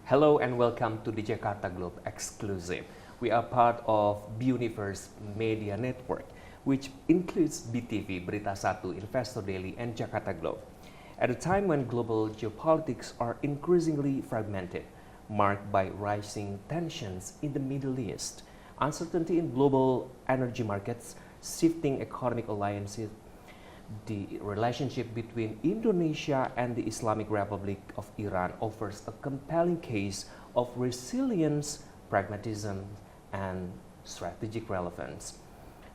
Hello and welcome to the Jakarta Globe Exclusive. We are part of Universe Media Network, which includes BTV, Berita Satu, Investor Daily, and Jakarta Globe. At a time when global geopolitics are increasingly fragmented, marked by rising tensions in the Middle East, uncertainty in global energy markets, shifting economic alliances, the relationship between Indonesia and the Islamic Republic of Iran offers a compelling case of resilience, pragmatism, and strategic relevance.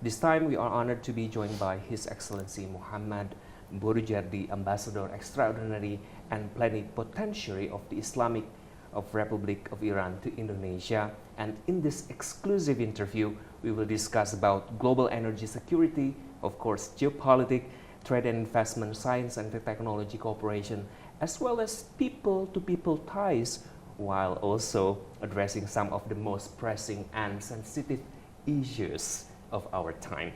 This time, we are honored to be joined by His Excellency Mohammad Boroujerdi, Ambassador Extraordinary and Plenipotentiary of the Islamic Republic of Iran to Indonesia. And in this exclusive interview, we will discuss about global energy security, of course, geopolitics, trade and investment, science and technology cooperation, as well as people-to-people ties, while also addressing some of the most pressing and sensitive issues of our time.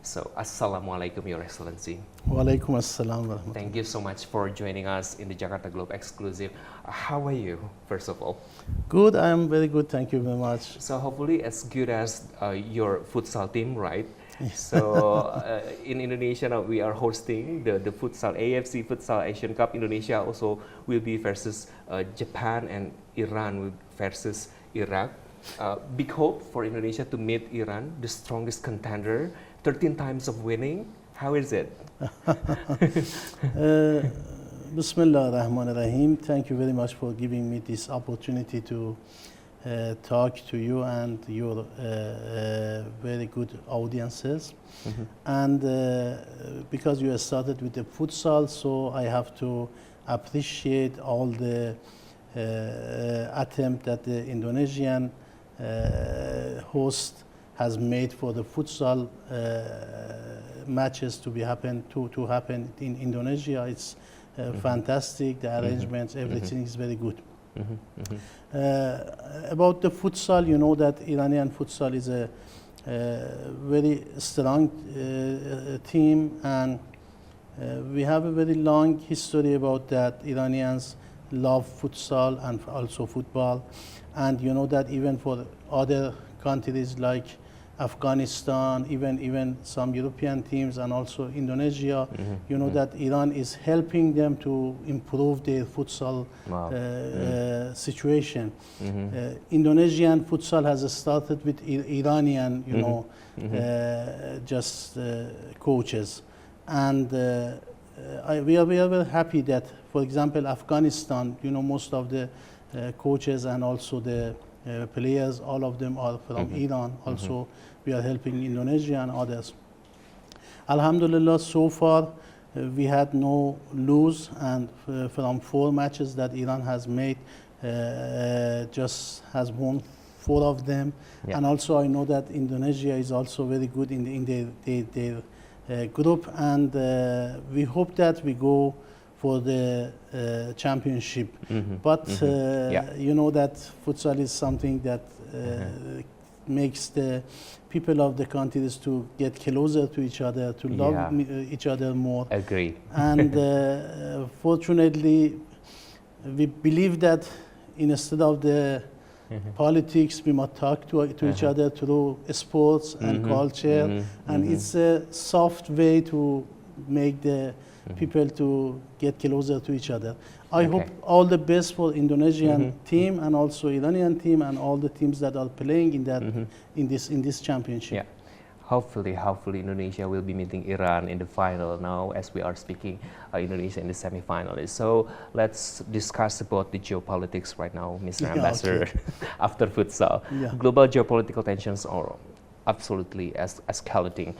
So, Assalamualaikum, Your Excellency. Walaikum assalam. Thank you so much for joining us in the Jakarta Globe Exclusive. How are you, first of all? Good, I am very good, thank you very much. So hopefully as good as your futsal team, right? So in Indonesia now we are hosting the futsal AFC Futsal Asian Cup. Indonesia also will be versus Japan, and Iran versus Iraq. Big hope for Indonesia to meet Iran, the strongest contender, 13 times of winning. How is it? Bismillah ar-Rahman ar-Rahim. Thank you very much for giving me this opportunity to talk to you and your very good audiences. Mm-hmm. And because you started with the futsal, so I have to appreciate all the attempt that the Indonesian host has made for the futsal matches to happen in Indonesia. It's fantastic. The arrangements, everything is very good. About the futsal, you know that Iranian futsal is a very strong team, and we have a very long history about that. Iranians love futsal and also football, and you know that even for other countries like Afghanistan, even some European teams, and also Indonesia, you know that Iran is helping them to improve their futsal situation. Indonesian futsal has started with Iranian, you know, just coaches, and we are very happy that, for example, Afghanistan, you know, most of the coaches and also the players, all of them are from Iran. Also, we are helping Indonesia and others. Alhamdulillah, so far we had no lose, and from 4 matches that Iran has made, just has won 4 of them. Yeah. And also I know that Indonesia is also very good in their group, and we hope that we go for the championship. But you know that futsal is something that makes the people of the countries to get closer to each other, to love each other more. Agreed. And fortunately, we believe that instead of the politics, we must talk to each other through sports and culture, and it's a soft way to make the people to get closer to each other. I hope all the best for Indonesian team and also Iranian team and all the teams that are playing in that in this championship. Yeah. Hopefully Indonesia will be meeting Iran in the final now as we are speaking. Indonesia in the semi-finals. So let's discuss about the geopolitics right now, Mr. Ambassador. Okay. After futsal, global geopolitical tensions are absolutely escalating,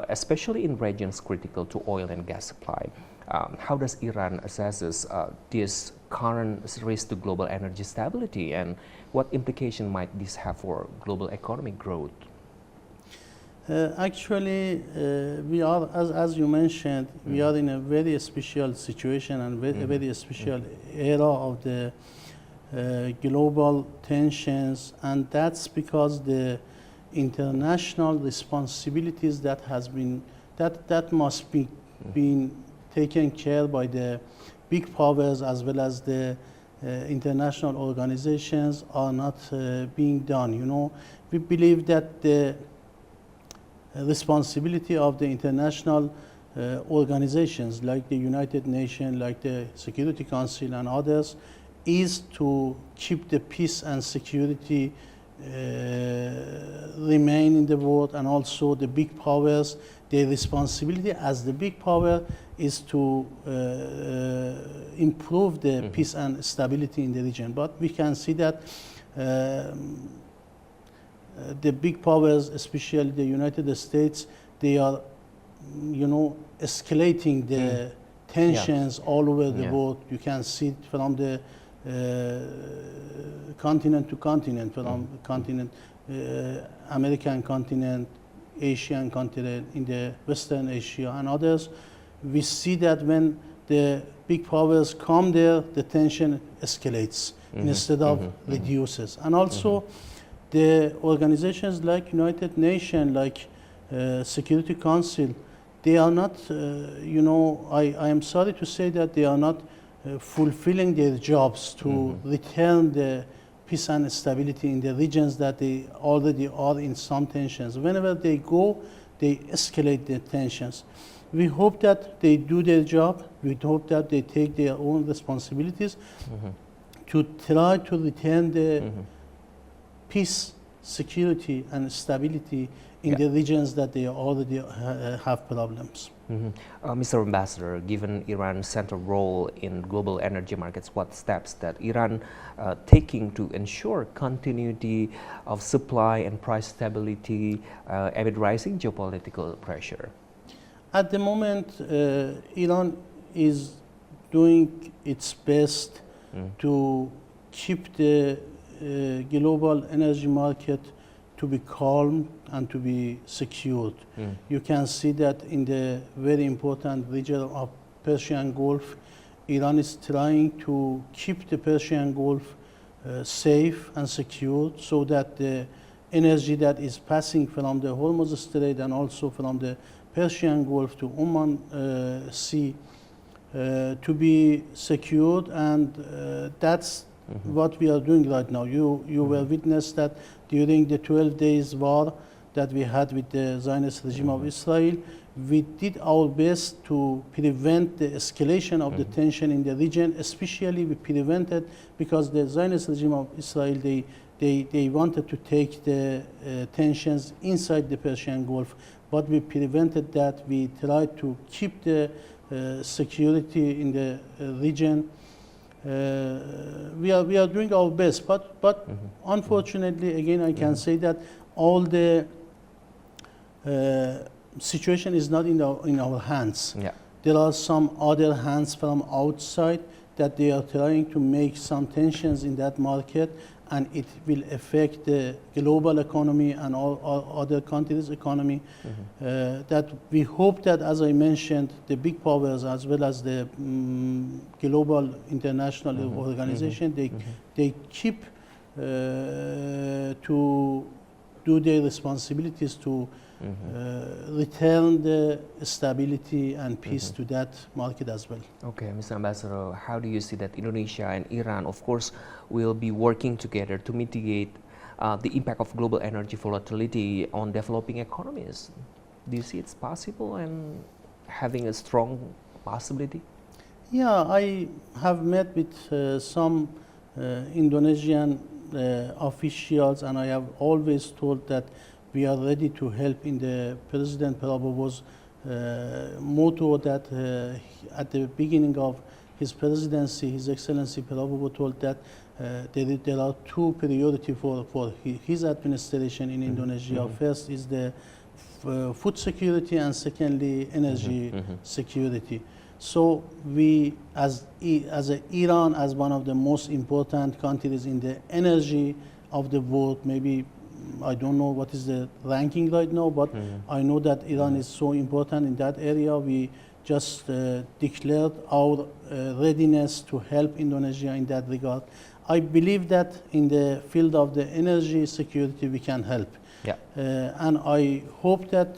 especially in regions critical to oil and gas supply. How does Iran assesses this current risk to global energy stability, and what implication might this have for global economic growth? Actually, we are, as you mentioned, we are in a very special situation and a very special era of the global tensions, and that's because the international responsibilities that must be taken care by the big powers as well as the international organizations are not being done. You know, we believe that the responsibility of the international organizations like the United Nations, like the Security Council and others, is to keep the peace and security remain in the world, and also the big powers, their responsibility as the big power is to improve the peace and stability in the region. But we can see that the big powers, especially the United States, they are, you know, escalating the tensions all over the world. You can see it from the continent to continent, from continent, American continent, Asian continent, in the Western Asia and others. We see that when the big powers come there, the tension escalates instead of reduces. And also the organizations like United Nations, like Security Council, they are not, you know, I am sorry to say that they are not fulfilling their jobs to return the peace and stability in the regions that they already are in some tensions. Whenever they go, they escalate the tensions. We hope that they do their job. We hope that they take their own responsibilities to try to return the peace, security, and stability in the regions that they already have problems. Mr. Ambassador, given Iran's central role in global energy markets, what steps that Iran taking to ensure continuity of supply and price stability amid rising geopolitical pressure? At the moment, Iran is doing its best to keep the global energy market to be calm and to be secured. You can see that in the very important region of Persian Gulf, Iran is trying to keep the Persian Gulf safe and secure, so that the energy that is passing from the Hormuz Strait and also from the Persian Gulf to Oman Sea to be secured, and that's what we are doing right now. You will witness that during the 12 days war that we had with the Zionist regime of Israel, we did our best to prevent the escalation of the tension in the region. Especially we prevented, because the Zionist regime of Israel, they wanted to take the tensions inside the Persian Gulf, but we prevented that. We tried to keep the security in the region. We are doing our best, but unfortunately, again, I can say that all the situation is not in our hands. There are some other hands from outside that they are trying to make some tensions in that market, and it will affect the global economy and all other countries' economy. That we hope that, as I mentioned, the big powers as well as the global international organization, they keep to do their responsibilities to return the stability and peace to that market as well. Okay, Mr. Ambassador, how do you see that Indonesia and Iran, of course, will be working together to mitigate the impact of global energy volatility on developing economies? Do you see it's possible and having a strong possibility? Yeah, I have met with some Indonesian officials, and I have always told that we are ready to help in the President Prabowo's motto that at the beginning of his presidency, His Excellency Prabowo told that there are two priorities for his administration in Indonesia. First is the food security, and secondly, energy security. So we, as Iran, as one of the most important countries in the energy of the world, maybe I don't know what is the ranking right now, but I know that Iran is so important in that area. We just declared our readiness to help Indonesia in that regard. I believe that in the field of the energy security we can help. And I hope that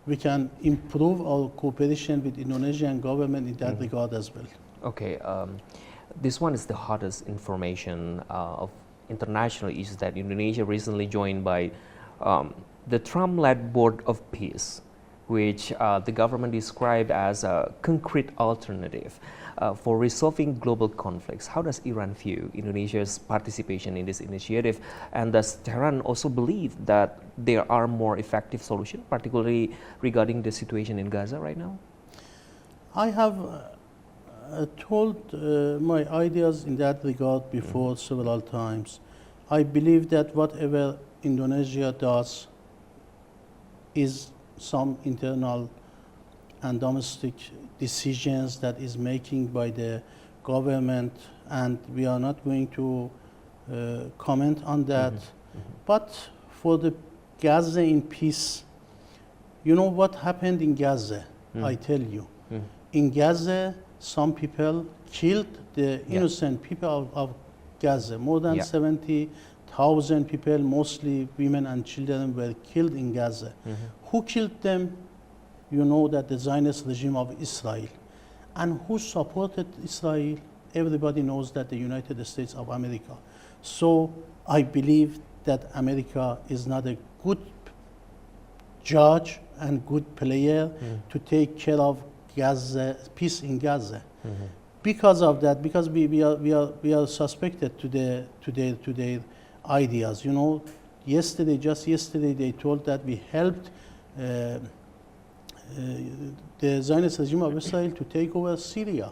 we can improve our cooperation with Indonesian government in that regard as well. Okay, this one is the hottest information of international issues that Indonesia recently joined by the Trump-led Board of Peace, which the government described as a concrete alternative for resolving global conflicts. How does Iran view Indonesia's participation in this initiative? And does Tehran also believe that there are more effective solutions, particularly regarding the situation in Gaza right now? I have told my ideas in that regard before several times. I believe that whatever Indonesia does is some internal and domestic decisions that is making by the government, and we are not going to comment on that. But for the Gaza in peace, you know what happened in Gaza? I tell you. In Gaza, some people killed the innocent people of Gaza. More than 70,000 people, mostly women and children, were killed in Gaza. Who killed them? You know that the Zionist regime of Israel. And who supported Israel? Everybody knows that the United States of America. So I believe that America is not a good judge and good player to take care of Gaza, peace in Gaza. Because of that, because we are suspected to their ideas. You know, just yesterday, they told that we helped the Zionist regime of Israel to take over Syria.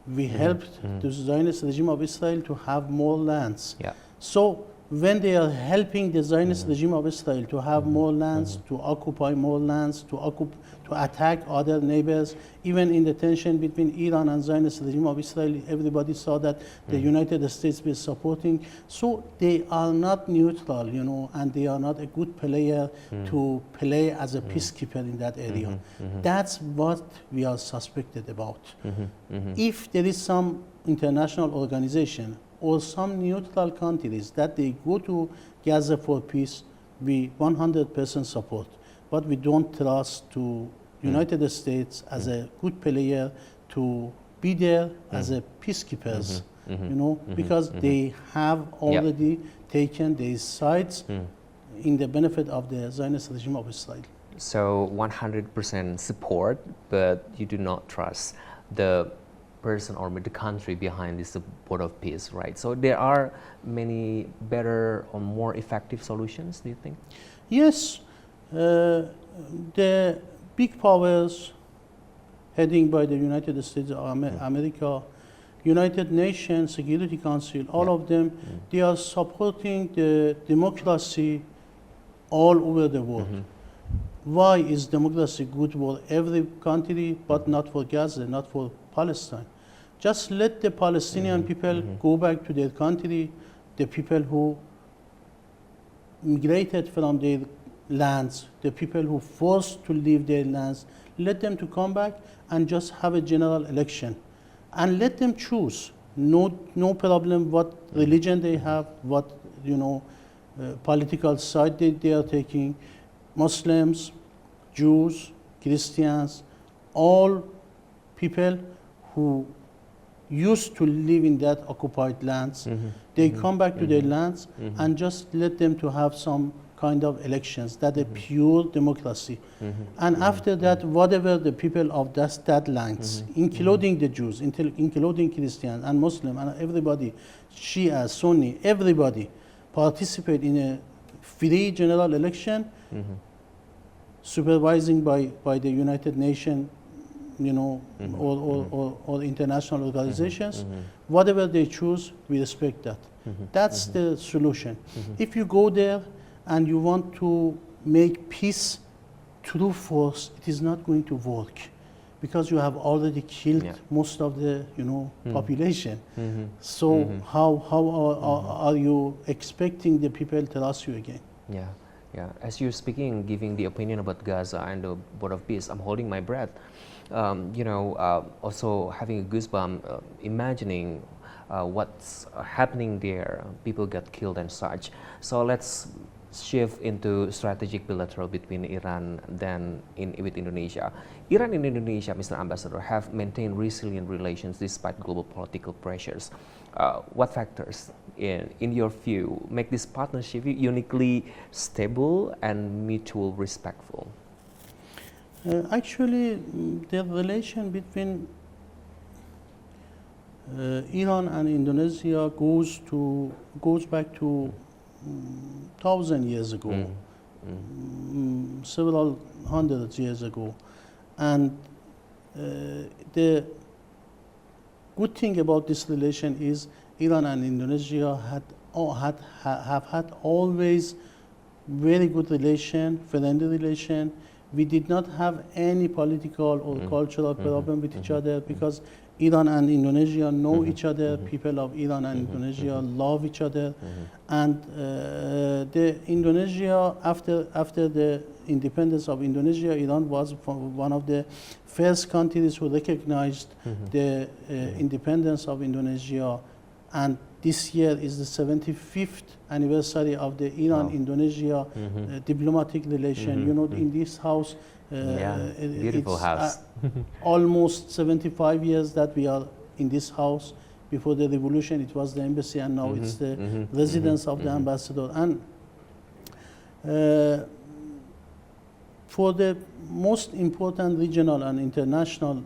We helped the Zionist regime of Israel to have more lands. So when they are helping the Zionist regime of Israel to have more lands, to occupy more lands, to attack other neighbors, even in the tension between Iran and Zionist regime of Israel, everybody saw that the United States was supporting. So they are not neutral, you know, and they are not a good player to play as a peacekeeper in that area. That's what we are suspected about. If there is some international organization or some neutral countries that they go to Gaza for peace, we 100% support. But we don't trust to United States as a good player to be there as a peacekeepers, you know, because they have already taken their sides in the benefit of the Zionist regime of Israel. So 100% support, but you do not trust the person or the country behind this Board of Peace, right? So there are many better or more effective solutions, do you think? Yes. The big powers heading by the United States of America, United Nations Security Council, all of them, they are supporting the democracy all over the world. Why is democracy good for every country but not for Gaza, not for Palestine? Just let the Palestinian people go back to their country, the people who migrated from their lands, the people who forced to leave their lands, let them to come back and just have a general election. And let them choose. No problem what religion they have, what, you know, political side they are taking. Muslims, Jews, Christians, all people who used to live in that occupied lands, they come back to their lands and just let them to have some kind of elections, that a pure democracy. And after that, whatever the people of that lands, including the Jews, including Christians and Muslims and everybody, Shia, Sunni, everybody participate in a free general election, supervising by the United Nations, you know, or international organizations. Whatever they choose, we respect that. That's the solution. If you go there and you want to make peace through force, it is not going to work, because you have already killed most of the, you know, population. So how are you expecting the people to trust you again? Yeah. As you're speaking, giving the opinion about Gaza and the Board of Peace, I'm holding my breath. You know, also having a goosebump, imagining what's happening there. People get killed and such. So let's shift into strategic bilateral between Iran than with Indonesia. Iran and Indonesia, Mr. Ambassador, have maintained resilient relations despite global political pressures. What factors, in your view, make this partnership uniquely stable and mutual respectful? Actually, the relation between Iran and Indonesia goes back to 1,000 years ago, several hundred years ago, and the good thing about this relation is Iran and Indonesia have had always very good relation, friendly relation. We did not have any political or cultural problem with each other because Iran and Indonesia know each other. People of Iran and Indonesia love each other, and the Indonesia after the independence of Indonesia, Iran was one of the first countries who recognized the independence of Indonesia, and this year is the 75th anniversary of the Iran-Indonesia diplomatic relation. You know, in this house, beautiful house. Almost 75 years that we are in this house. Before the revolution, it was the embassy, and now it's the residence of the ambassador. And for the most important regional and international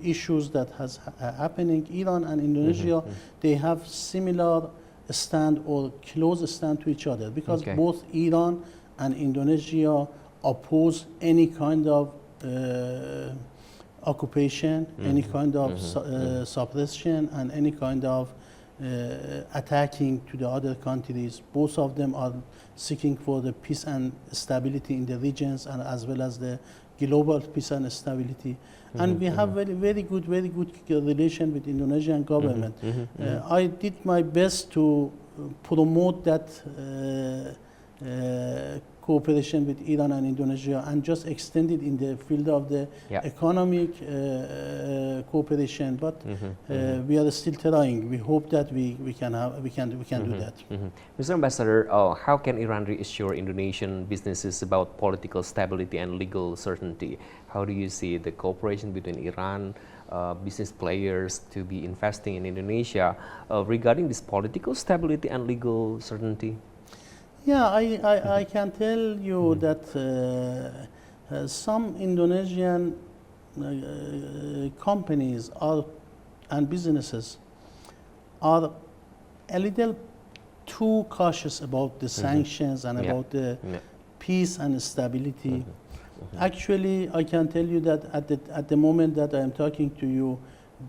issues that has happening, Iran and Indonesia, they have similar stand or close stand to each other because both Iran and Indonesia oppose any kind of occupation, any kind of suppression, and any kind of attacking to the other countries. Both of them are seeking for the peace and stability in the regions, and as well as the global peace and stability. And we have very good relation with Indonesian government. I did my best to promote that cooperation with Iran and Indonesia, and just extend it in the field of the economic cooperation. But we are still trying. We hope that we can do that. Mr. Ambassador, how can Iran reassure Indonesian businesses about political stability and legal certainty? How do you see the cooperation between Iran business players to be investing in Indonesia regarding this political stability and legal certainty? Yeah, I can tell you that some Indonesian companies and businesses are a little too cautious about the sanctions and about the peace and stability. Actually, I can tell you that at the moment that I am talking to you,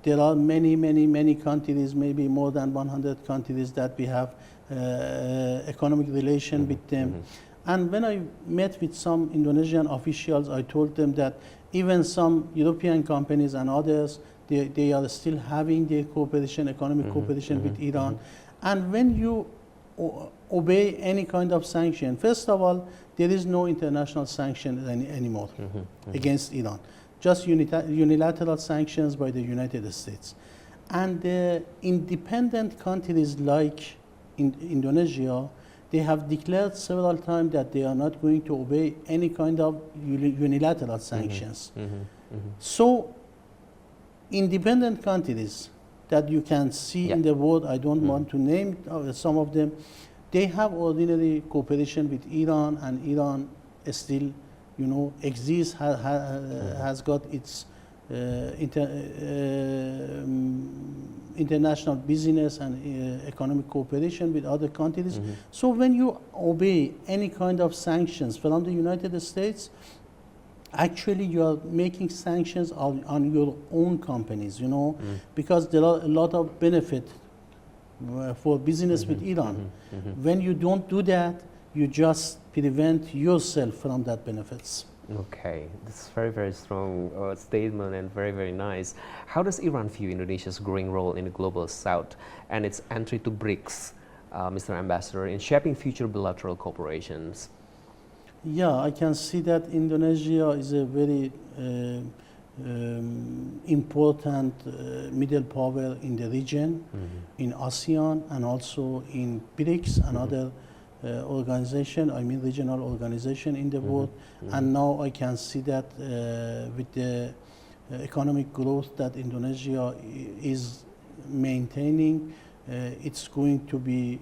there are many countries, maybe more than 100 countries that we have economic relation with them. And when I met with some Indonesian officials, I told them that even some European companies and others, they are still having their cooperation, economic cooperation with Iran. And when you obey any kind of sanction, first of all, there is no international sanction anymore against Iran. Just unilateral sanctions by the United States. And the independent countries like Indonesia, they have declared several times that they are not going to obey any kind of unilateral sanctions. So, independent countries that you can see in the world, I don't want to name some of them, they have ordinary cooperation with Iran, and Iran still, exists, has got its international business and economic cooperation with other countries. So when you obey any kind of sanctions from the United States, actually you are making sanctions on your own companies, because there are a lot of benefit for business with Iran. When you don't do that, you just prevent yourself from that benefits. Okay, that's very strong statement and very nice. How does Iran view Indonesia's growing role in the global south and its entry to BRICS, Mr. Ambassador, in shaping future bilateral cooperations? Yeah, I can see that Indonesia is a very important middle power in the region, in ASEAN, and also in BRICS and other organization, I mean regional organization in the world. And now I can see that with the economic growth that Indonesia is maintaining, it's going to be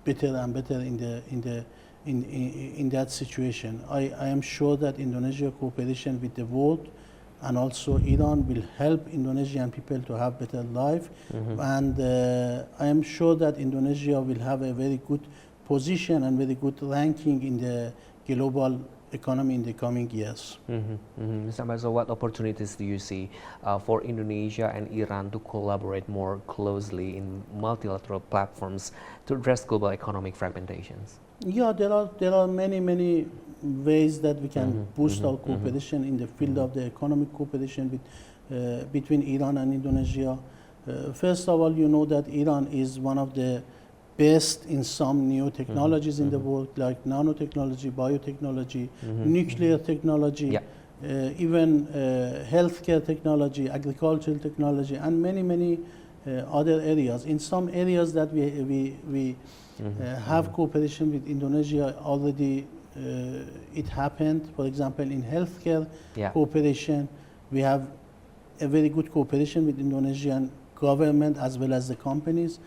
better and better in that situation. I am sure that Indonesia cooperation with the world and also Iran will help Indonesian people to have better life. And I am sure that Indonesia will have a very good position and very good ranking in the global economy in the coming years. Mr. Ambassador, what opportunities do you see for Indonesia and Iran to collaborate more closely in multilateral platforms to address global economic fragmentations? Yeah, there are many ways that we can boost our cooperation in the field of the economic cooperation between Iran and Indonesia. First of all, you know that Iran is one of the best in some new technologies in the world, like nanotechnology, biotechnology, nuclear technology, even healthcare technology, agricultural technology, and many other areas. In some areas that we have cooperation with Indonesia already, it happened. For example, in healthcare cooperation, we have a very good cooperation with Indonesian government as well as the companies.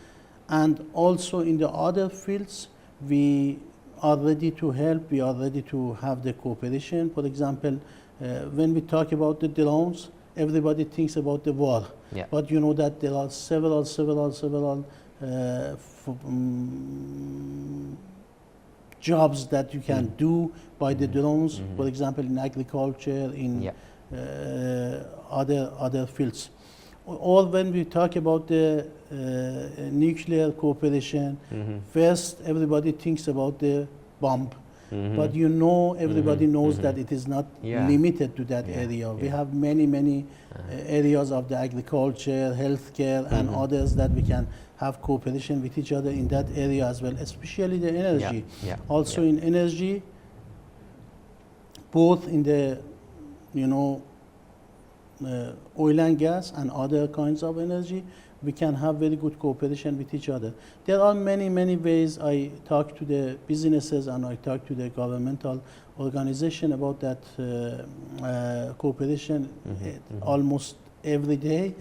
And also in the other fields, we are ready to help, we are ready to have the cooperation. For example, when we talk about the drones, everybody thinks about the war. But you know that there are several jobs that you can do by the drones, for example, in agriculture, in other fields. Or when we talk about the nuclear cooperation, first everybody thinks about the bomb. But you know, everybody knows that it is not limited to that area. We have many areas of the agriculture, healthcare, and others that we can have cooperation with each other in that area as well, especially the energy. Also in energy, both in the, oil and gas and other kinds of energy, we can have very good cooperation with each other. There are many ways. I talk to the businesses and I talk to the governmental organization about that cooperation almost every day.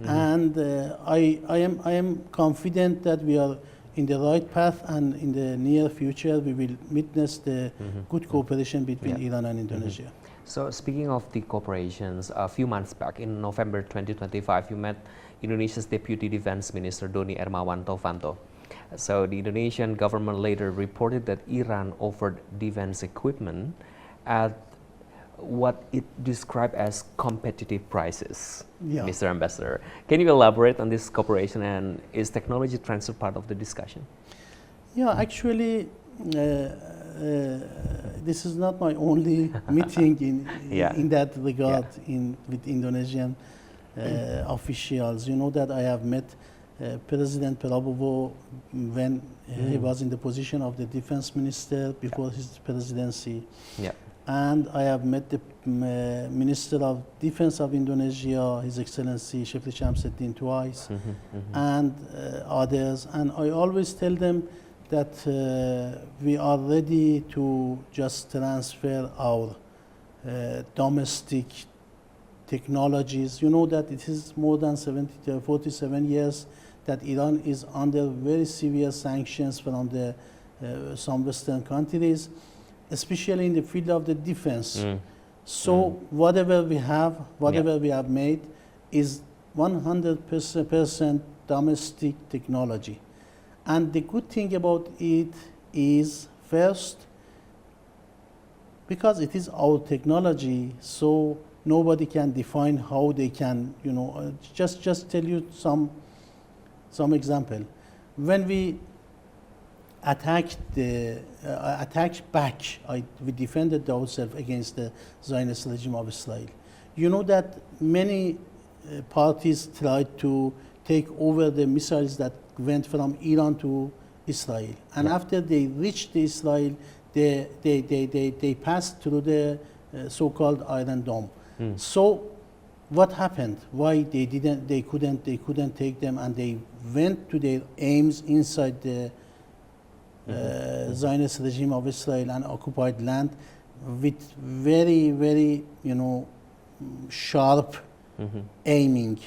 And I am confident that we are in the right path, and in the near future we will witness the good cooperation between Iran and Indonesia. So speaking of the cooperations, a few months back in November 2025, you met Indonesia's Deputy Defense Minister Doni Ermawan Tovanto. So the Indonesian government later reported that Iran offered defense equipment at what it described as competitive prices. Mr. Ambassador, can you elaborate on this cooperation, and is technology transfer part of the discussion? Yeah, actually, this is not my only meeting in that regard with Indonesian officials. You know that I have met President Prabowo when he was in the position of the defense minister before his presidency. And I have met the Minister of Defense of Indonesia, His Excellency Shefli Shamsuddin, twice, and others. And I always tell them that we are ready to just transfer our domestic technologies. You know that it is more than 47 years that Iran is under very severe sanctions from some Western countries, especially in the field of the defense. So whatever we have, we have made is 100% domestic technology. And the good thing about it is, first, because it is our technology, so nobody can define how they can, just tell you some example. When we attacked back, we defended ourselves against the Zionist regime of Israel. You know that many parties tried to take over the missiles that went from Iran to Israel. And after they reached Israel, they passed through the so-called Iron Dome. So what happened? Why they couldn't take them, and they went to their aims inside the Zionist regime of Israel and occupied land with very, very, sharp aiming.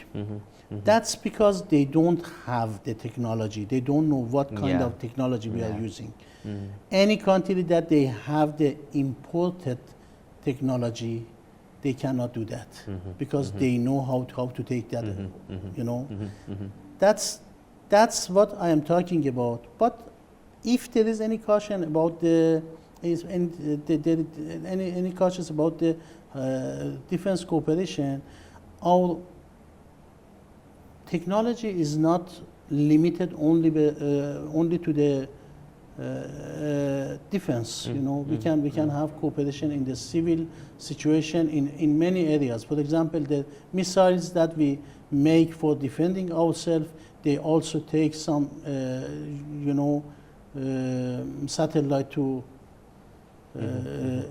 That's because they don't have the technology. They don't know what kind of technology we are using. Any country that they have the imported technology, they cannot do that because they know how to take that, That's what I am talking about. But if there is any caution about any cautions about the defense cooperation, our technology is not limited only to the defense. We can have cooperation in the civil situation in many areas. For example, the missiles that we make for defending ourselves, they also take some satellite to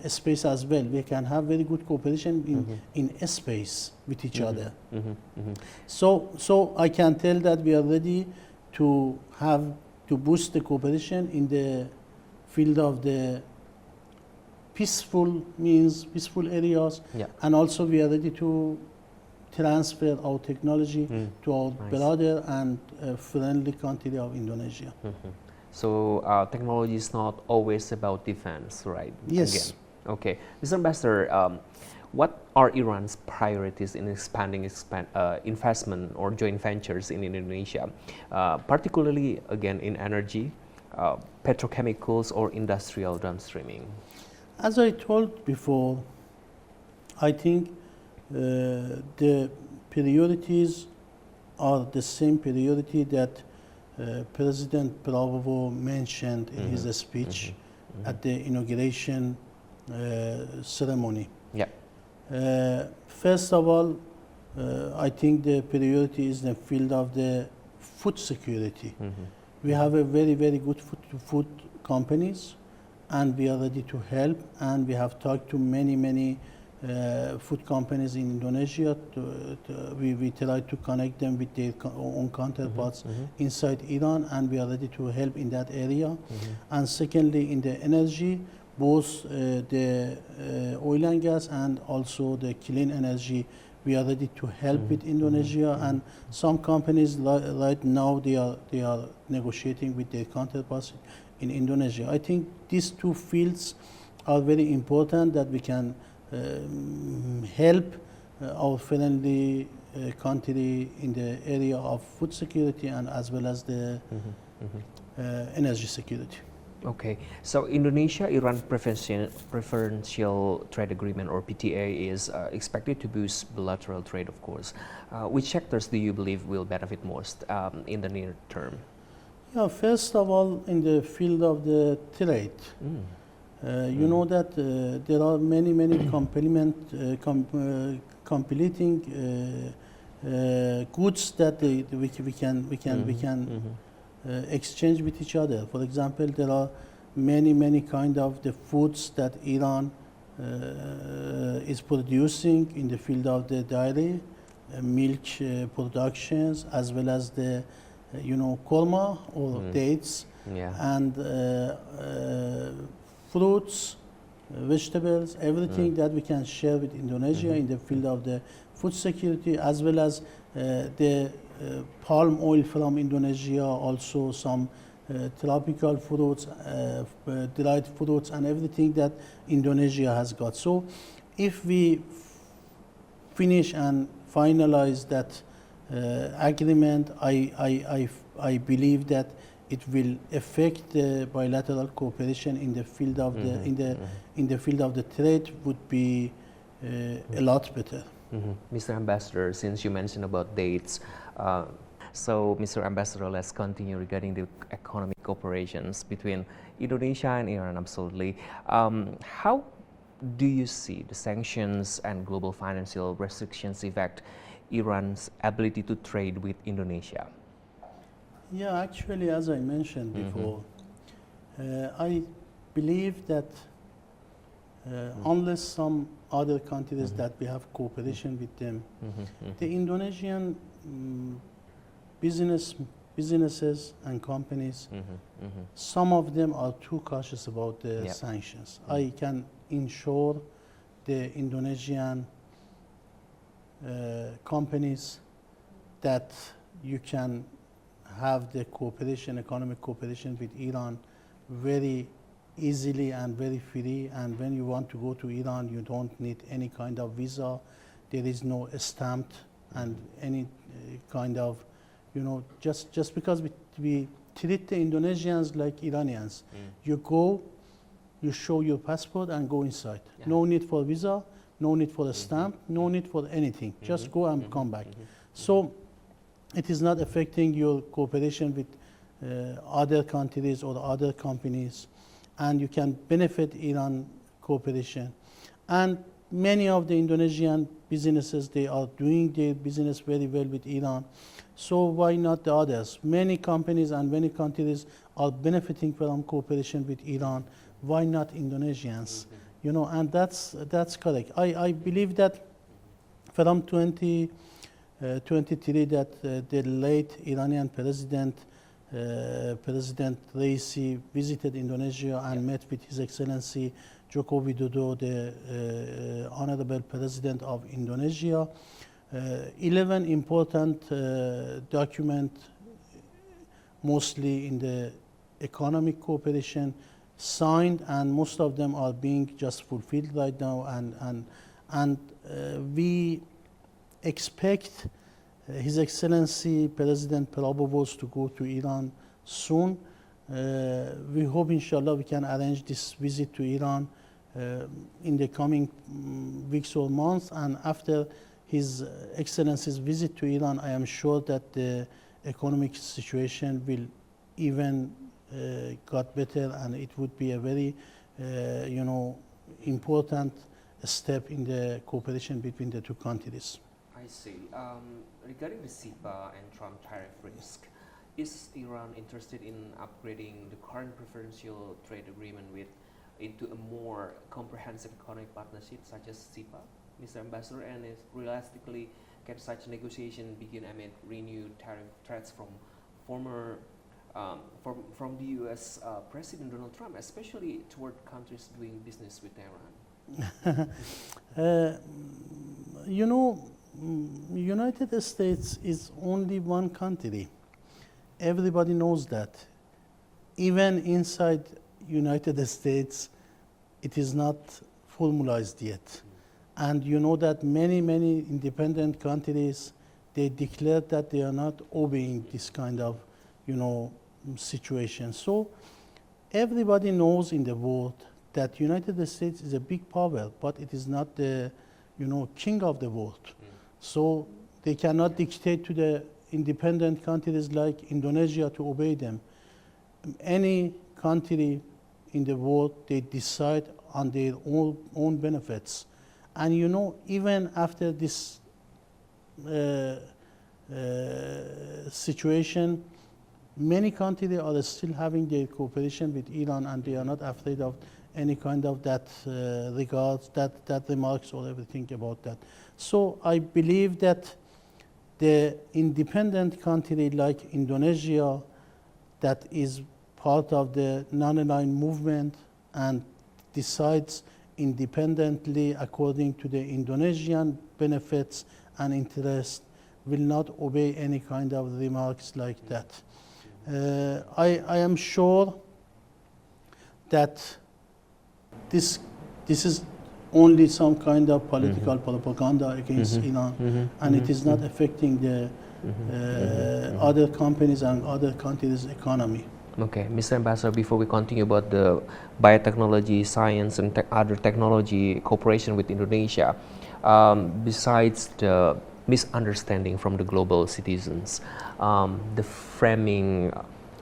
space as well. We can have very good cooperation in space with each other. So I can tell that we are ready to boost the cooperation in the field of the peaceful areas, and also we are ready to transfer our technology to our brother and friendly country of Indonesia. So technology is not always about defense, right? Yes. Again. Okay. Mr. Ambassador, what are Iran's priorities in expanding investment or joint ventures in Indonesia, particularly, again, in energy, petrochemicals, or industrial downstreaming? As I told before, I think the priorities are the same priority that President Prabowo mentioned in his speech at the inauguration ceremony. First of all, I think the priority is the field of the food security. We have a very, very good food companies, and we are ready to help, and we have talked to many food companies in Indonesia. We try to connect them with their own counterparts inside Iran, and we are ready to help in that area. And secondly, in the energy, both the oil and gas and also the clean energy, we are ready to help with Indonesia. And some companies right now they are negotiating with their counterparts in Indonesia. I think these two fields are very important that we can help our friendly country in the area of food security and as well as the energy security. Okay, so Indonesia-Iran Preferential Trade Agreement, or PTA, is expected to boost bilateral trade, of course. Which sectors do you believe will benefit most in the near term? First of all, in the field of the trade. You know that there are many completing goods that we can exchange with each other. For example, there are many kind of the foods that Iran is producing in the field of the dairy, milk productions, as well as the korma or dates, and fruits, vegetables, everything that we can share with Indonesia in the field of the food security, as well as the palm oil from Indonesia, also some tropical fruits, dried fruits, and everything that Indonesia has got. So if we finish and finalize that agreement, I believe that it will affect the bilateral cooperation in the field of the field of the trade would be a lot better. Mr. Ambassador, since you mentioned about dates, so Mr. Ambassador, let's continue regarding the economic cooperations between Indonesia and Iran. Absolutely. How do you see the sanctions and global financial restrictions affect Iran's ability to trade with Indonesia? Yeah, actually, as I mentioned before, I believe that unless some other countries that we have cooperation with them, the Indonesian business businesses and companies, some of them are too cautious about the Yep. sanctions. I can ensure the Indonesian companies that you can have the cooperation, economic cooperation with Iran very easily and very free. And when you want to go to Iran, you don't need any kind of visa. There is no stamp and any kind of, just because we treat the Indonesians like Iranians. You go, you show your passport and go inside. Yeah. No need for visa, no need for a stamp, no need for anything. Just go and come back. So it is not affecting your cooperation with other countries or other companies, and you can benefit Iran cooperation. And many of the Indonesian businesses, they are doing their business very well with Iran. So why not the others? Many companies and many countries are benefiting from cooperation with Iran. Why not Indonesians? And that's correct. I believe that from 2023 that the late Iranian President Raisi visited Indonesia and met with His Excellency Joko Widodo, the Honorable President of Indonesia. 11 important documents, mostly in the economic cooperation, signed, and most of them are being just fulfilled right now. And we expect His Excellency President Prabowo to go to Iran soon. We hope, inshallah, we can arrange this visit to Iran in the coming weeks or months. And after His Excellency's visit to Iran, I am sure that the economic situation will even got better, and it would be a very, important step in the cooperation between the two countries. I see. Regarding the SIPA and Trump tariff risk, is Iran interested in upgrading the current preferential trade agreement into a more comprehensive economic partnership such as SIPA, Mr. Ambassador? And is realistically, can such negotiation begin amid renewed tariff threats from from the U.S. President Donald Trump, especially toward countries doing business with Iran? United States is only one country. Everybody knows that. Even inside United States, it is not formalized yet. And you know that many independent countries, they declared that they are not obeying this kind of, situation. So everybody knows in the world that United States is a big power, but it is not the, king of the world. So they cannot dictate to the independent countries like Indonesia to obey them. Any country in the world, they decide on their own benefits. And even after this situation, many countries are still having their cooperation with Iran, and they are not afraid of any kind of that regards, that remarks or everything about that. So I believe that the independent country like Indonesia, that is part of the non-aligned movement and decides independently according to the Indonesian benefits and interests, will not obey any kind of remarks like that. I am sure that this is only some kind of political propaganda against Iran, and it is not affecting the other companies and other countries' economy. Okay, Mr. Ambassador, before we continue about the biotechnology, science, and other technology cooperation with Indonesia, besides the misunderstanding from the global citizens, the framing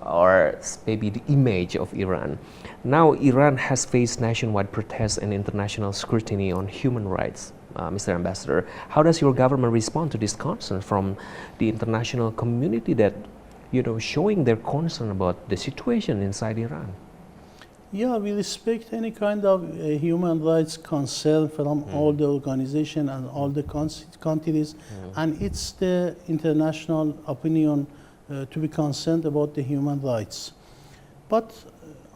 or maybe the image of Iran. Now, Iran has faced nationwide protests and international scrutiny on human rights. Mr. Ambassador, how does your government respond to this concern from the international community that, showing their concern about the situation inside Iran? Yeah, we respect any kind of human rights concern from all the organizations and all the countries, and it's the international opinion to be concerned about the human rights. But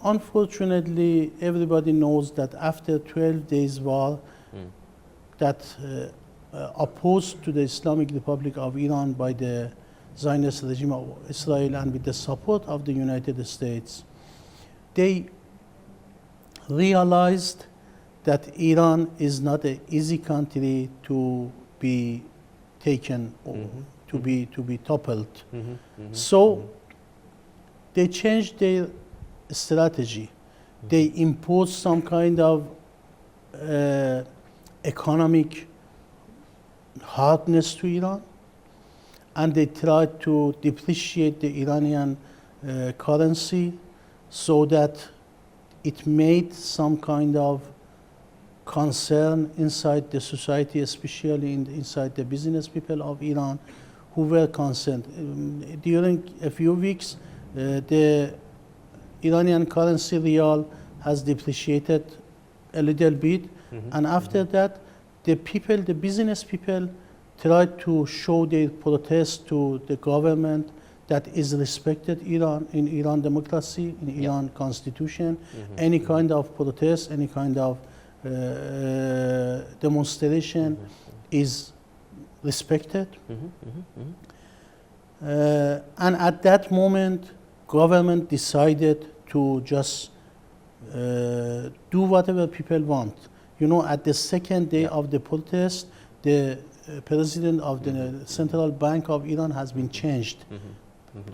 unfortunately, everybody knows that after 12 days war, that opposed to the Islamic Republic of Iran by the Zionist regime of Israel and with the support of the United States, they realized that Iran is not an easy country to be taken or to be toppled. So they changed their strategy. They imposed some kind of economic hardness to Iran, and they tried to depreciate the Iranian currency so that it made some kind of concern inside the society, especially inside the business people of Iran who were concerned. During a few weeks, the Iranian currency rial has depreciated a little bit, and after that, the business people tried to show their protest to the government that is respected in Iran democracy, in Iran constitution. Any kind of protest, any kind of demonstration is respected. And at that moment, government decided to just do whatever people want. You know, at the second day of the protest, the president of the Central Bank of Iran has been changed.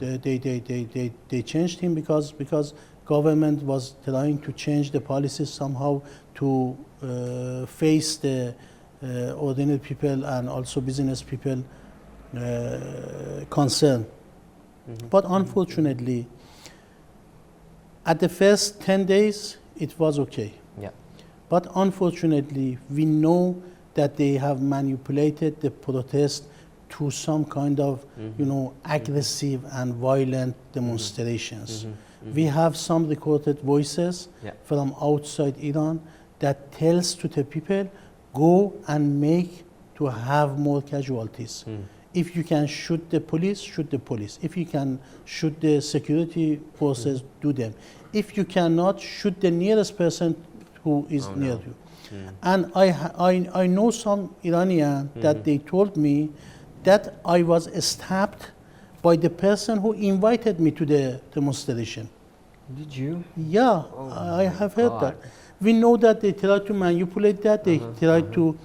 They changed him because government was trying to change the policies somehow to face the ordinary people and also business people concern. But unfortunately, at the first 10 days, it was okay. But unfortunately, we know that they have manipulated the protest to some kind of, aggressive and violent demonstrations. We have some recorded voices from outside Iran that tells to the people, go and make to have more casualties. If you can shoot the police, shoot the police. If you can shoot the security forces, do them. If you cannot, shoot the nearest person who is near you. And I know some Iranian that they told me that I was stabbed by the person who invited me to the demonstration. Did you? Yeah, I have heard that. We know that they try to manipulate that. They try to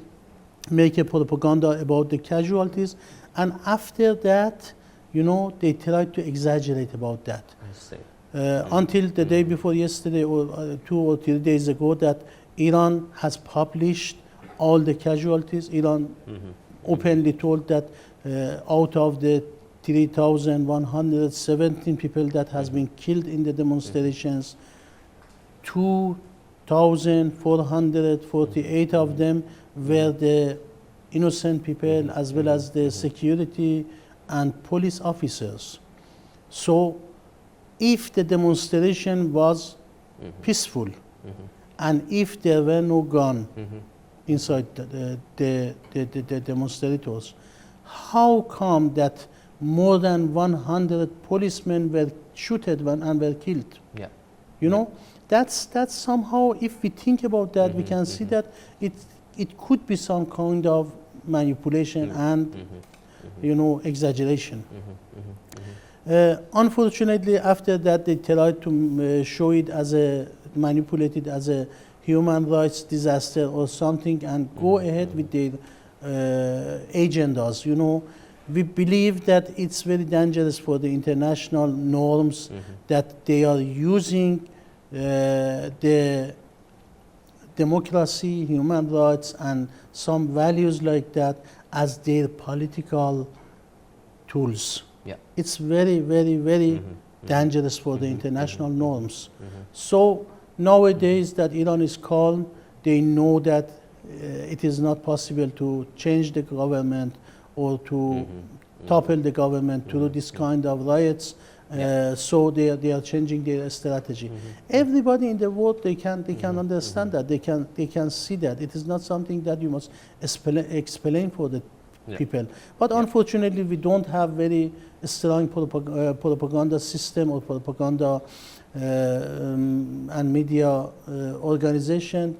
make a propaganda about the casualties. And after that, they try to exaggerate about that. I see. Until the day before yesterday or 2 or 3 days ago, that Iran has published all the casualties. Iran openly told that out of the 3,117 people that has been killed in the demonstrations, 2,448 of them were the innocent people as well as the security and police officers. So if the demonstration was peaceful and if there were no gun inside the demonstrators, how come that more than 100 policemen were shot and were killed? That's somehow, if we think about that, we can see that it could be some kind of manipulation and exaggeration. Unfortunately, after that, they tried to show it as manipulated as a human rights disaster or something and go ahead with their agendas. We believe that it's very dangerous for the international norms that they are using the democracy, human rights, and some values like that as their political tools. It's very, very, very dangerous for the international norms. So nowadays that Iran is calm, they know that it is not possible to change the government or to topple the government to do this kind of riots. So they are changing their strategy. Everybody in the world, they can understand that. They can see that. It is not something that you must explain for the Yeah. people. But unfortunately, we don't have very strong propaganda system or propaganda and media organization.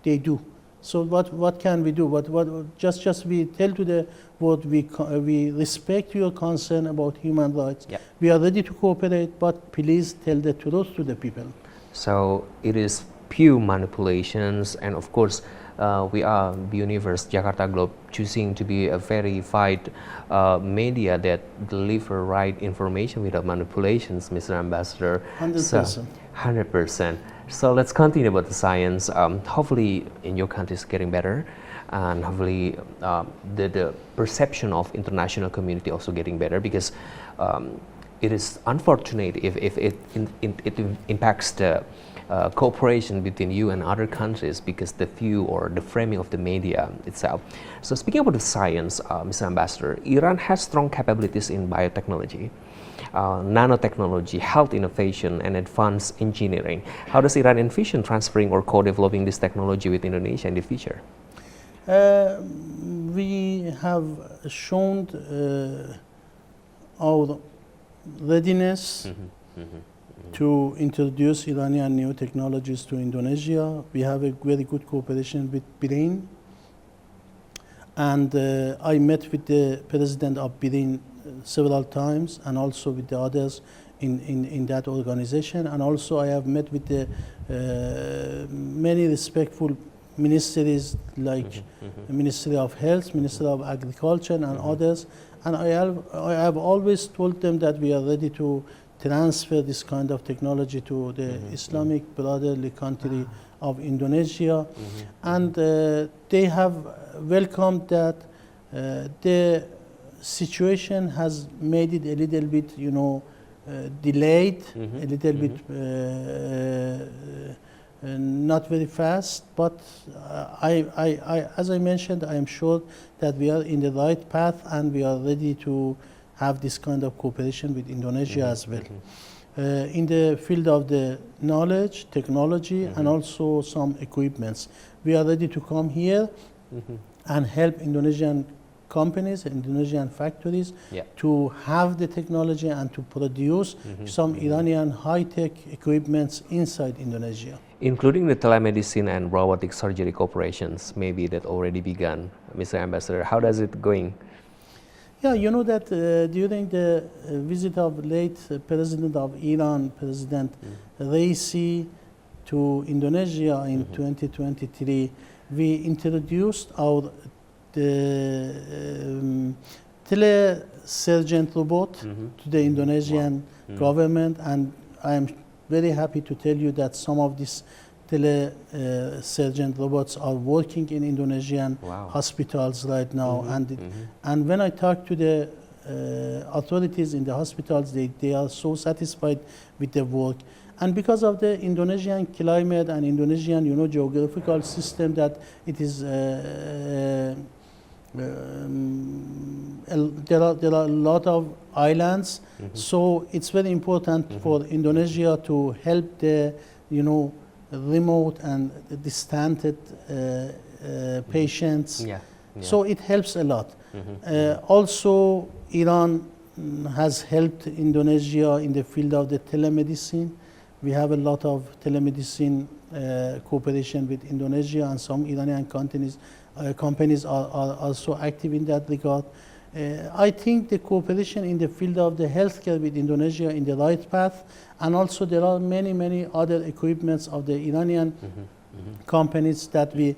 They do. So what can we do? Just we tell to the world we respect your concern about human rights. Yeah. We are ready to cooperate, but please tell the truth to the people. So it is pure manipulations, and of course we are Universe Jakarta Globe choosing to be a verified media that deliver right information without manipulations, Mr. Ambassador. 100%. 100%. So let's continue about the science. Hopefully in your country is getting better, and hopefully the perception of international community also getting better, because it is unfortunate if it impacts the cooperation between you and other countries because the view or the framing of the media itself. So speaking about the science, Mr. Ambassador, Iran has strong capabilities in biotechnology, nanotechnology, health innovation, and advanced engineering. How does Iran envision transferring or co-developing this technology with Indonesia in the future? We have shown our readiness to introduce Iranian new technologies to Indonesia. We have a very good cooperation with Bahrain. And I met with the president of Bahrain several times, and also with the others in that organization. And also I have met with the many respectful ministries like Ministry of Health, Ministry of Agriculture, and others. And I have always told them that we are ready to transfer this kind of technology to the Islamic brotherly country of Indonesia. And they have welcomed that. The situation has made it a little bit, delayed, a little bit not very fast, but as I mentioned, I am sure that we are in the right path, and we are ready to have this kind of cooperation with Indonesia as well. In the field of the knowledge, technology, and also some equipments. We are ready to come here and help Indonesian companies, Indonesian factories to have the technology and to produce some Iranian high-tech equipments inside Indonesia. Including the telemedicine and robotic surgery cooperations, maybe that already begun, Mr. Ambassador. How does it going? Yeah, you know that during the visit of late President of Iran, President Raisi, to Indonesia in 2023, we introduced our telesurgeon robot to the Indonesian government, and I am very happy to tell you that some of these telesurgeon robots are working in Indonesian hospitals right now. And when I talk to the authorities in the hospitals, they are so satisfied with the work. And because of the Indonesian climate and Indonesian, geographical system, that it is there are a lot of islands, so it's very important for Indonesia to help the remote and distant patients. So it helps a lot. Also, Iran has helped Indonesia in the field of the telemedicine. We have a lot of telemedicine cooperation with Indonesia, and some Iranian companies are also active in that regard. I think the cooperation in the field of the healthcare with Indonesia in the right path, and also there are many other equipments of the Iranian companies that we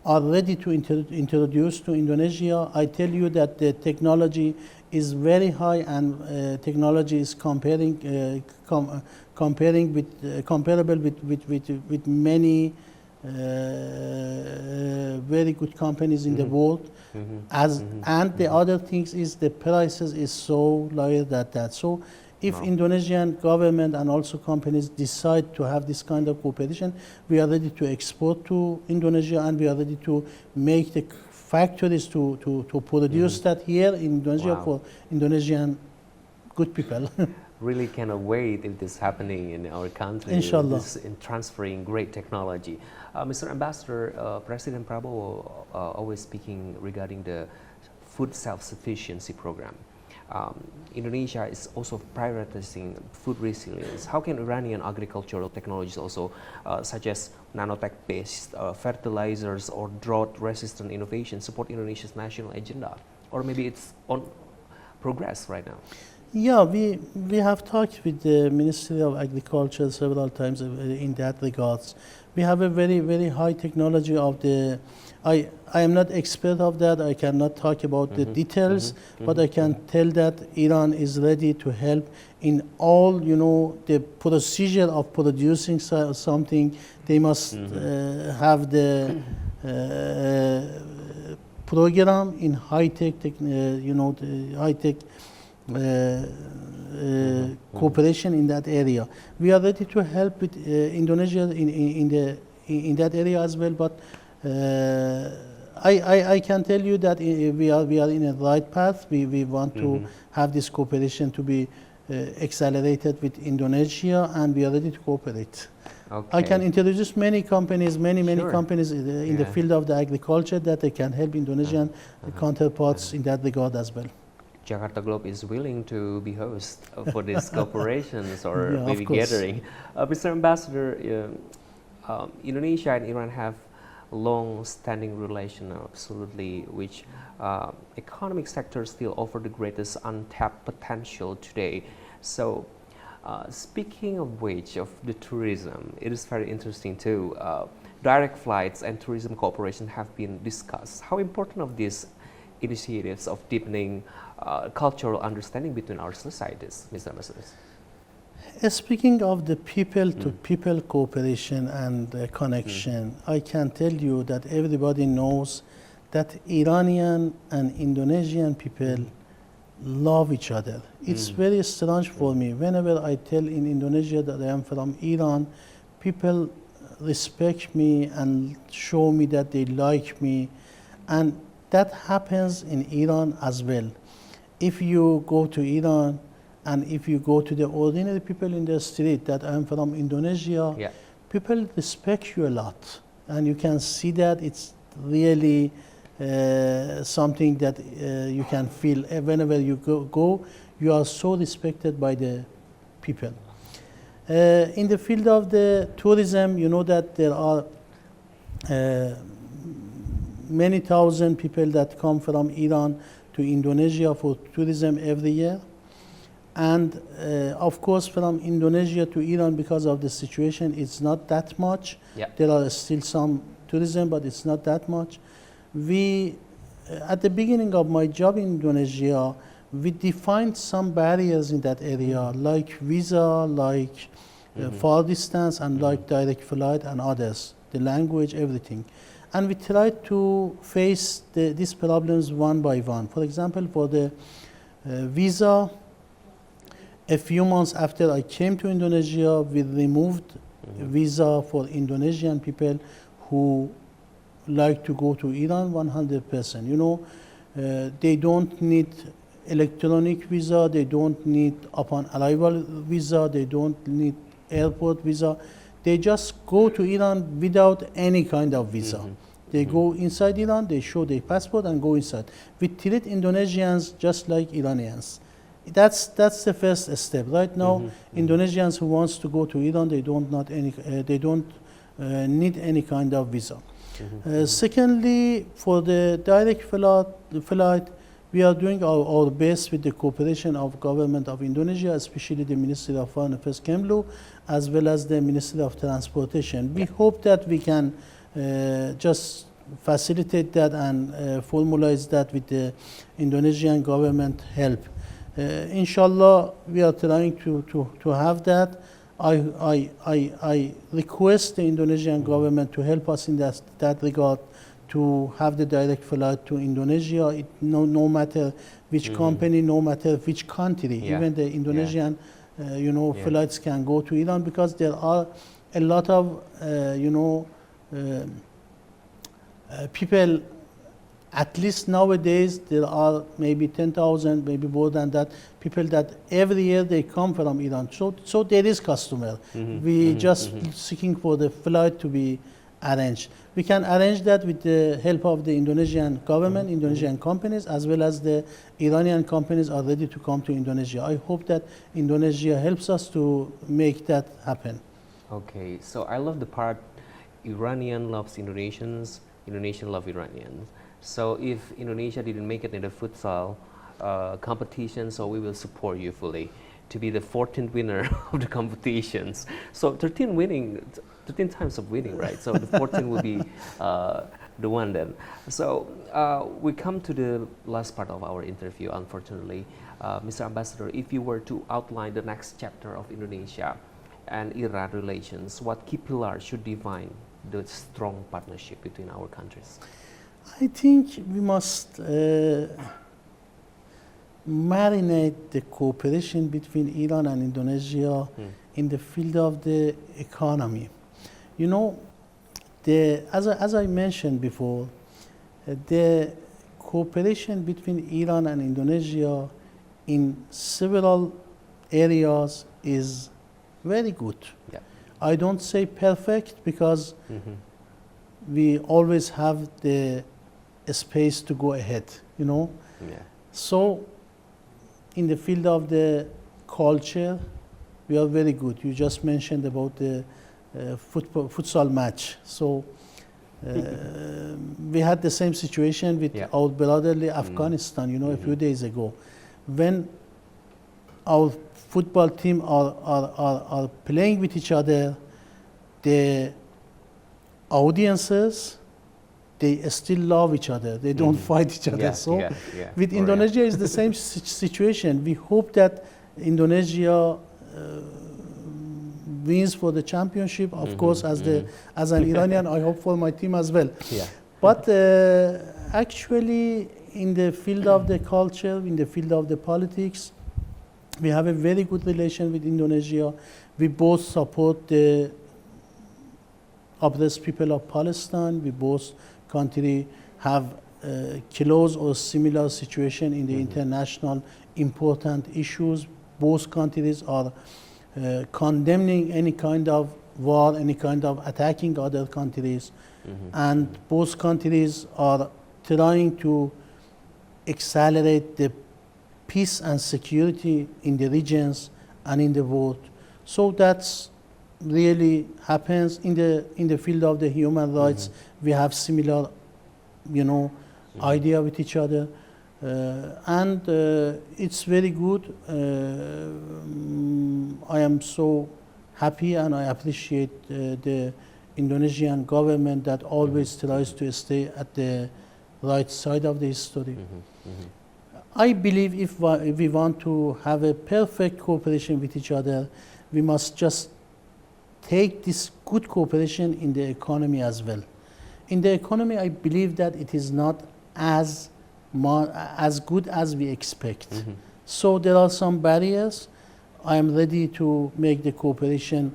are ready to introduce to Indonesia. I tell you that the technology is very high, and technology is comparable with many very good companies in the world. And the other things is the prices is so low that. So if Indonesian government and also companies decide to have this kind of cooperation, we are ready to export to Indonesia, and we are ready to make the factories to produce that here in Indonesia for Indonesian good people. Really cannot wait if this is happening in our country. Inshallah. This in transferring great technology. Mr. Ambassador, President Prabowo always speaking regarding the food self-sufficiency program. Indonesia is also prioritizing food resilience. How can Iranian agricultural technologies also, such as nanotech-based fertilizers or drought-resistant innovation, support Indonesia's national agenda? Or maybe it's on progress right now? Yeah, we have talked with the Ministry of Agriculture several times in that regards. We have a very, very high technology of the, I am not expert of that, I cannot talk about the details, but I can tell that Iran is ready to help in all, the procedure of producing something. They must have the program in high-tech, the high-tech cooperation in that area. We are ready to help with Indonesia in that area as well. But I can tell you that we are in a right path. We want to have this cooperation to be accelerated with Indonesia, and we are ready to cooperate. Okay. I can introduce many companies, many companies in the field of the agriculture that they can help Indonesian counterparts in that regard as well. Jakarta Globe is willing to be host for these cooperations or maybe of course. gathering. Mr. Ambassador, Indonesia and Iran have long-standing relation, absolutely, which economic sectors still offer the greatest untapped potential today. So, speaking of which, of the tourism, it is very interesting too. Direct flights and tourism cooperation have been discussed. How important of these initiatives of deepening cultural understanding between our societies, Mr. Ambassador? Speaking of the people-to-people cooperation and connection, I can tell you that everybody knows that Iranian and Indonesian people love each other. It's very strange for me. Whenever I tell in Indonesia that I am from Iran, people respect me and show me that they like me. And that happens in Iran as well. If you go to Iran and if you go to the ordinary people in the street that I'm from Indonesia, people respect you a lot. And you can see that it's really something that you can feel whenever you go, you are so respected by the people. In the field of the tourism, you know that there are many thousand people that come from Iran to Indonesia for tourism every year. And of course, from Indonesia to Iran, because of the situation, it's not that much. There are still some tourism, but it's not that much. We, at the beginning of my job in Indonesia, we defined some barriers in that area, like visa, like far distance, and like direct flight and others, the language, everything. And we tried to face these problems one by one. For example, for the visa, a few months after I came to Indonesia, we removed visa for Indonesian people who like to go to Iran 100%. You know, they don't need electronic visa, they don't need upon arrival visa, they don't need airport visa. They just go to Iran without any kind of visa. They go inside Iran, they show their passport and go inside. We treat Indonesians just like Iranians. That's the first step. Right now, Indonesians who wants to go to Iran, they don't need any kind of visa. Secondly, for the direct flight, we are doing our best with the cooperation of government of Indonesia, especially the Ministry of Foreign Affairs Kemlu, as well as the Ministry of Transportation. We hope that we can just facilitate that and formalize that with the Indonesian government help. Inshallah, we are trying to have that. I request the Indonesian government to help us in that regard, to have the direct flight to Indonesia. No matter which company, no matter which country, even the Indonesian flights can go to Iran, because there are a lot of people. At least nowadays, there are maybe 10,000, maybe more than that, people that every year they come from Iran. So there is customer. We just seeking for the flight to be arrange. We can arrange that with the help of the Indonesian government, Indonesian companies, as well as the Iranian companies are ready to come to Indonesia. I hope that Indonesia helps us to make that happen. Okay, so I love the part Iranian loves Indonesians, Indonesian love Iranians. So if Indonesia didn't make it in the futsal competition, so we will support you fully to be the 14th winner of the competitions. So 13 times of winning, right? So the 14 will be the one then. So we come to the last part of our interview, unfortunately. Mr. Ambassador, if you were to outline the next chapter of Indonesia and Iran relations, what key pillars should define the strong partnership between our countries? I think we must marinate the cooperation between Iran and Indonesia in the field of the economy. You know, as I mentioned before, the cooperation between Iran and Indonesia in several areas is very good. Yeah. I don't say perfect because we always have the space to go ahead, you know. Yeah. So in the field of the culture, we are very good. You just mentioned about the futsal match. So we had the same situation with our brotherly Afghanistan, you know, a few days ago. When our football team are playing with each other, the audiences, they still love each other. They don't fight each other. With Indonesia, it's the same situation. We hope that Indonesia wins for the championship. Of course, as an Iranian, I hope for my team as well. Yeah. But actually, in the field of the culture, in the field of the politics, we have a very good relation with Indonesia. We both support the oppressed people of Palestine. We both countries have close or similar situation in the international important issues. Both countries are condemning any kind of war, any kind of attacking other countries. And both countries are trying to accelerate the peace and security in the regions and in the world. So that's really happens in the field of the human rights. We have similar, you know, idea with each other, and it's very good. I am so happy and I appreciate the Indonesian government that always tries to stay at the right side of the history. I believe if we want to have a perfect cooperation with each other, we must just take this good cooperation in the economy as well. In the economy, I believe that it is not as good as we expect. So there are some barriers. I am ready to make the cooperation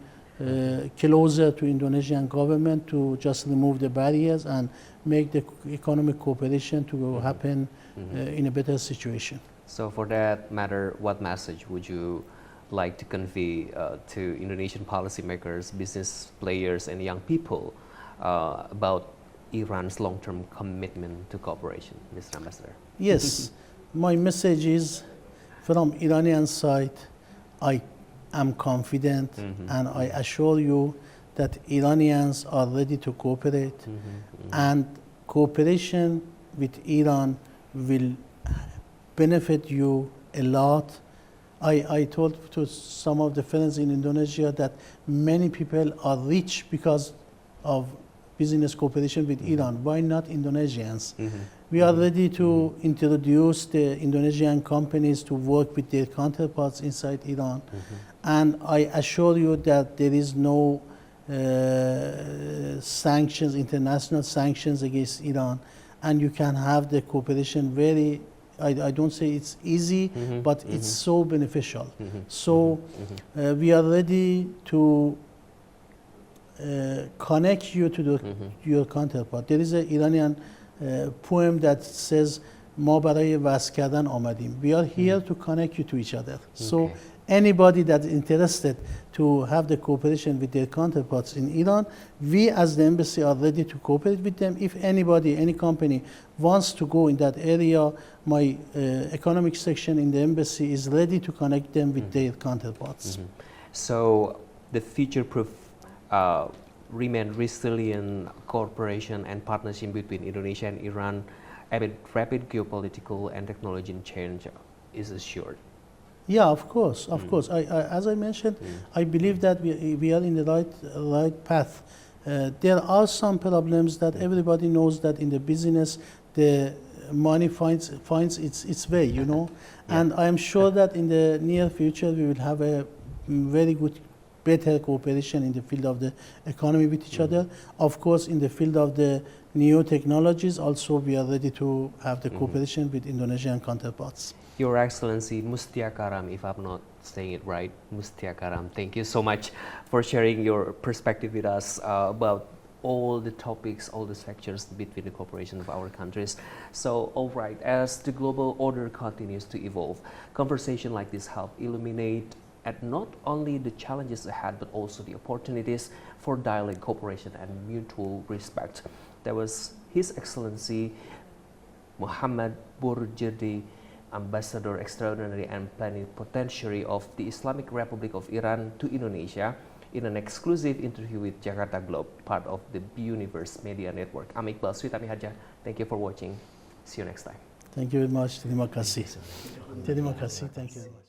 closer to Indonesian government to just remove the barriers and make the economic cooperation to happen in a better situation. So for that matter, what message would you like to convey to Indonesian policymakers, business players, and young people about Iran's long-term commitment to cooperation, Mr. Ambassador? Yes, my message is from Iranian side, I am confident and I assure you that Iranians are ready to cooperate and cooperation with Iran will benefit you a lot. I told to some of the friends in Indonesia that many people are rich because of business cooperation with Iran. Why not Indonesians? We are ready to introduce the Indonesian companies to work with their counterparts inside Iran. And I assure you that there is no sanctions, international sanctions against Iran. And you can have the cooperation very, I don't say it's easy, but it's so beneficial. So we are ready to connect you to your counterpart. There is an Iranian poem that says, "Ma baraye vas kardan amadim." We are here to connect you to each other. So anybody that's interested to have the cooperation with their counterparts in Iran, we as the embassy are ready to cooperate with them. If anybody, any company wants to go in that area, my economic section in the embassy is ready to connect them with their counterparts. So the future-proof remain resilient cooperation and partnership between Indonesia and Iran amid rapid geopolitical and technology change is assured. Yeah, of course, of course. As I mentioned, I believe that we are in the right path. There are some problems that everybody knows that in the business, the money finds its way, you know. And I am sure that in the near future we will have a very good, better cooperation in the field of the economy with each other. Of course, in the field of the new technologies, also we are ready to have the cooperation with Indonesian counterparts. Your Excellency Mustiakaram, if I'm not saying it right, Mustiakaram, thank you so much for sharing your perspective with us about all the topics, all the sectors between the cooperation of our countries. So, all right, as the global order continues to evolve, conversation like this help illuminate at not only the challenges ahead, but also the opportunities for dialogue, cooperation, and mutual respect. That was His Excellency Mohammad Boroujerdi, Ambassador Extraordinary and Plenipotentiary of the Islamic Republic of Iran to Indonesia, in an exclusive interview with Jakarta Globe, part of the Universe Media Network. I'm Iqbal Switami Haja. Thank you for watching. See you next time. Thank you very much. Terima kasih. Terima kasih. Thank you very much.